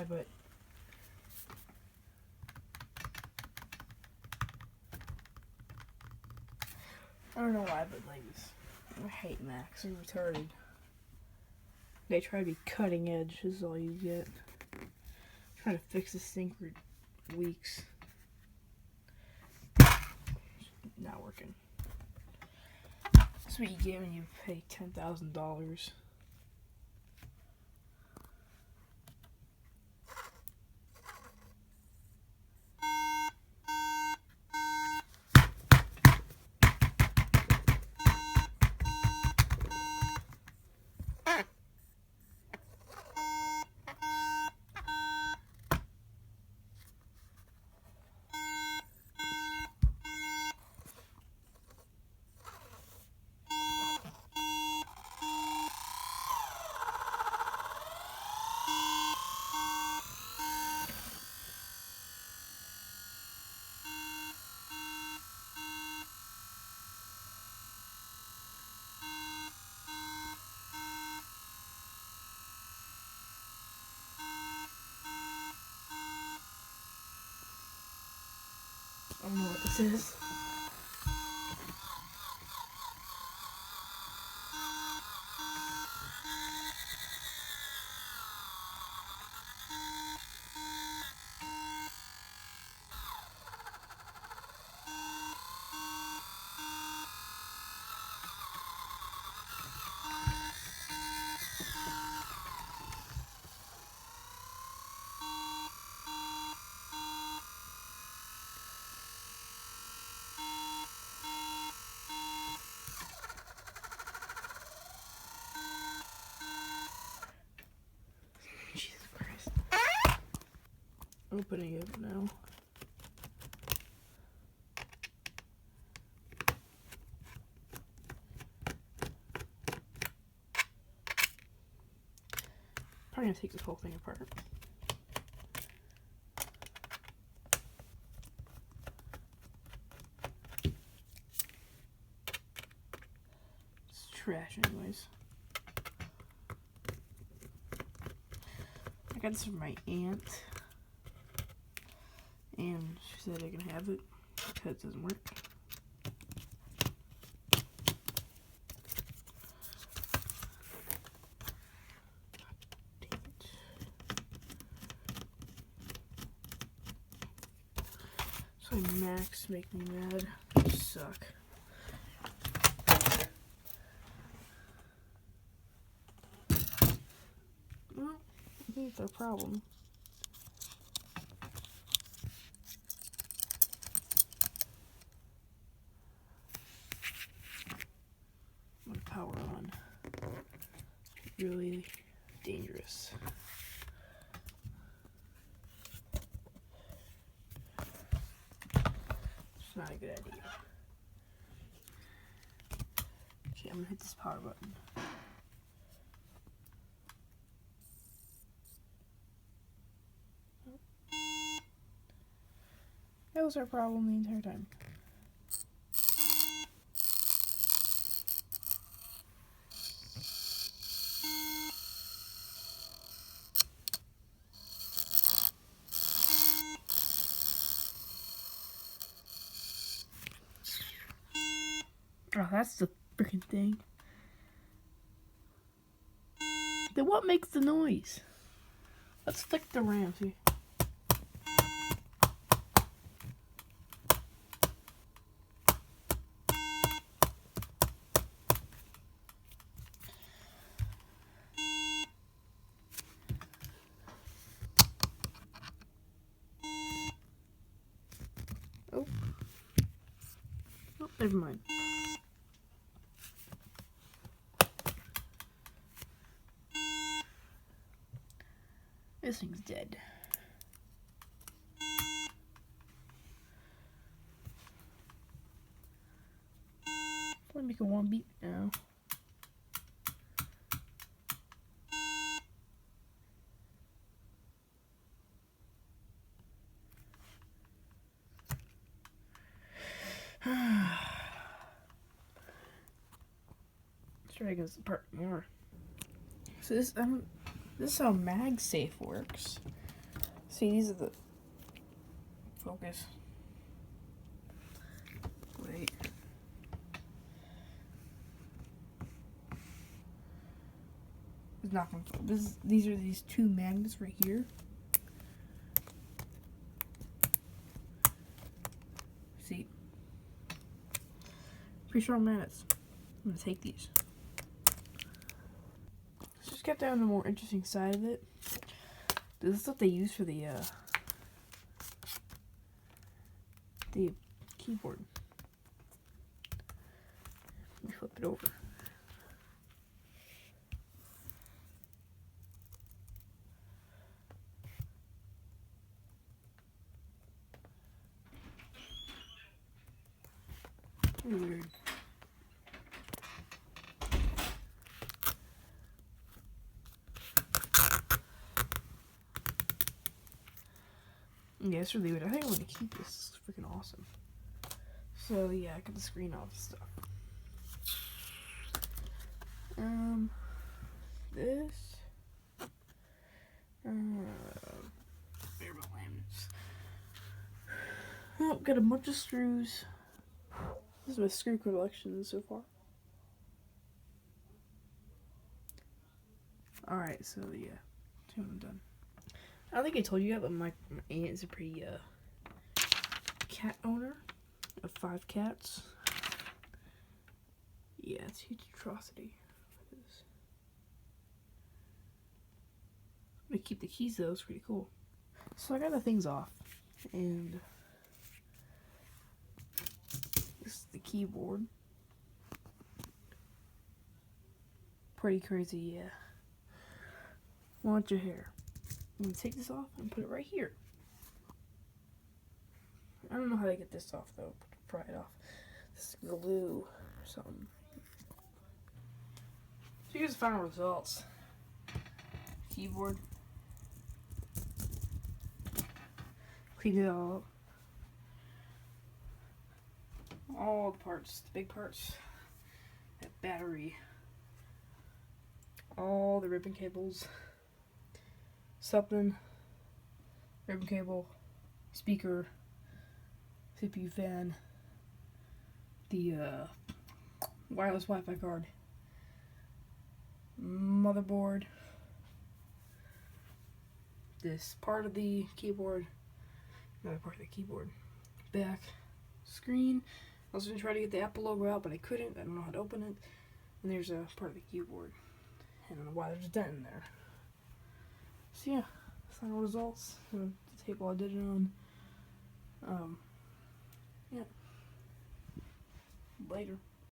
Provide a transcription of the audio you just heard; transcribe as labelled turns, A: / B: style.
A: but I don't know why, but like this, I hate Macs. They're retarded. They try to be cutting edge. This is all you get. Trying to fix this thing for weeks. Not working. That's what you get when you pay $10,000. I don't know what this is. Jesus Christ. Opening it now. Probably gonna take this whole thing apart. It's trash anyways. I got this from my aunt, and she said I can have it because it doesn't work. Dang it. So Macs make me mad. They suck. Well, I think it's our problem. I'm gonna power on. Really dangerous. It's not a good idea. Okay, I'm gonna hit this power button. That was our problem the entire time. Oh, that's the freaking thing. Then what makes the noise? Let's flick the RAM, see. Oh. Oh, never mind. This thing's dead. Let me make it one beat now. Let's try against the part more. So this is how MagSafe works. See, these are the focus. Wait. It's not gonna. These are these two magnets right here. See, pretty strong magnets. I'm gonna take these. Let's just get down to the more interesting side of it. This is what they use for the keyboard. Let me flip it over. Weird. Yeah, it's really weird. I think I'm gonna keep this. It's freaking awesome. So yeah, I got the screen off and stuff. This. Where are my laminates? Oh, got a bunch of screws. This is my screw collection so far. Alright, so yeah, I'm done. I don't think I told you yet, but my aunt is a pretty cat owner of 5 cats. Yeah, it's a huge atrocity. I'm gonna keep the keys though, it's pretty cool. So I got the things off, and this is the keyboard. Pretty crazy, yeah. Want your hair. I'm gonna take this off and put it right here. I don't know how to get this off though. Pry it off. This is glue or something. So here's the final results. Keyboard. Clean it all up. All the parts, the big parts. That battery. All the ribbon cables. Something. Ribbon cable. Speaker. CPU fan. The wireless Wi-Fi card. Motherboard. This part of the keyboard. Another part of the keyboard. Back. Screen. I was going to try to get the Apple logo out, but I couldn't. I don't know how to open it. And there's a part of the keyboard. I don't know why there's a dent in there. So yeah, final results. The table I did it on. Yeah. Later.